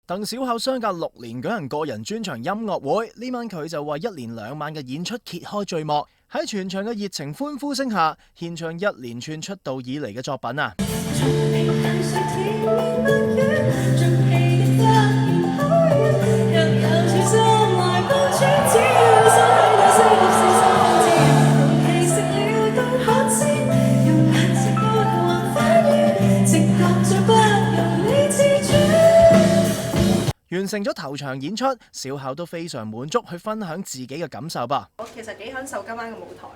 鄧小巧相隔6年舉行個人專場音樂會，呢晚佢就為1連2晚嘅演出揭開序幕，喺全場嘅熱情歡呼聲下，獻唱一連串出道以嚟嘅作品啊！完成咗頭場演出，小巧都非常滿足，去分享自己嘅感受噃。我其實幾享受今晚嘅舞台，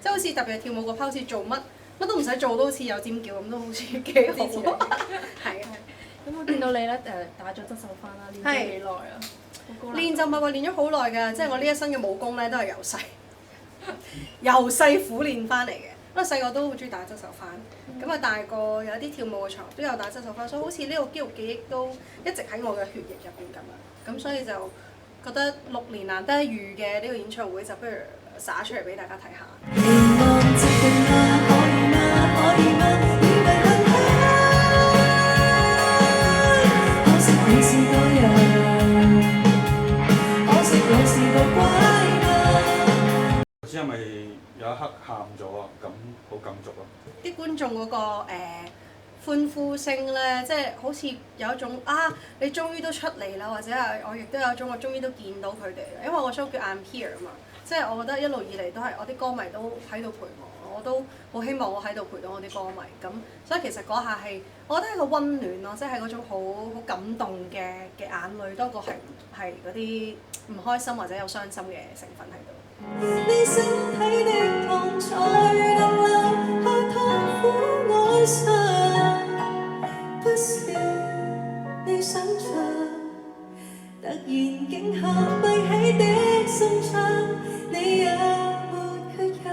即係好似特別係跳舞個 pose 好似做乜都唔使做，都好似有尖叫咁，都好似幾好。係啊，咁我見到你咧打咗側手翻啦，練咗幾耐啊？練就唔係話練咗好耐㗎，即係我呢一身嘅武功咧都係由細苦練翻嚟嘅。因為細個都好中意打側手翻，咁啊大個有啲跳舞嘅場都有打側手翻，所以好似呢個肌肉記憶都一直喺我嘅血液入邊咁樣，咁所以就覺得6年難得一遇嘅呢個演唱會就不如灑出嚟俾大家睇下。先係咪有一刻喊咗啊？咁好感觸啊！啲觀眾嗰個歡呼聲咧，即係好似有一種你終於都出嚟啦，或者係我亦都有一種我終於都見到佢哋啦。因為我 show 叫 I'm Here 啊嘛，即係我覺得一路以嚟都係我啲歌迷都喺度陪我都好希望我喺度陪到我啲歌迷。咁所以其實嗰下係我覺得係個溫暖咯，即係嗰種好感動嘅眼淚多過係嗰啲唔開心或者有傷心嘅成分喺度。你身體的痛才能留下痛苦哀傷，不是你想象，突然驚嚇閉起的心窗，你也沒缺氧。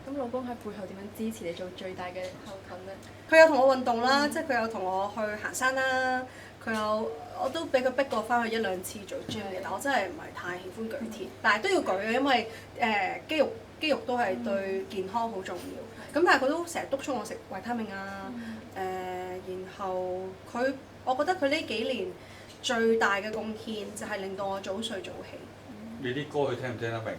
咁老公喺背後點樣支持你做最大嘅後盾呢？佢有同我運動啦，即係佢有同我去行山啦。我都俾佢逼過翻去1-2次做 gym 嘅，但我真係唔係太喜歡舉鐵，但係都要舉嘅，因為肌肉都係對健康好重要。咁但係佢都成日督促我食維他命啊，然後我覺得佢呢幾年最大嘅貢獻就係令到我早睡早起。你啲歌佢聽唔聽得明？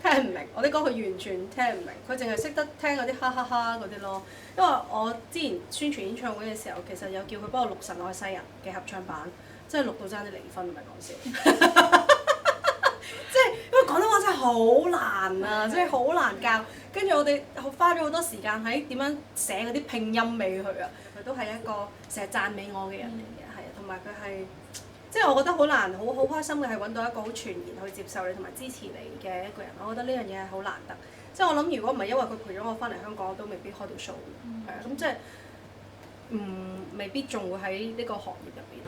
聽唔明，我啲歌佢完全聽唔明，佢淨係識得聽嗰啲哈哈哈嗰啲咯。因為我之前宣傳演唱會嘅時候，其實有叫佢幫我錄《神愛世人》嘅合唱版，真係錄到爭啲離婚，唔係講笑。即係因為廣東話真係好難啊，真係好難教。跟住我哋花咗好多時間喺點樣寫嗰啲拼音俾佢啊。佢都係一個成日讚美我嘅人嚟嘅，係啊，同埋佢係。即係我覺得好難，好開心嘅係揾到一個好全然去接受你同埋支持你嘅一個人，我覺得呢樣嘢係好難得。即係我諗，如果唔係因為佢陪咗我翻嚟香港，我都未必開到 show。係啊，咁即係未必仲會喺呢個行業入邊。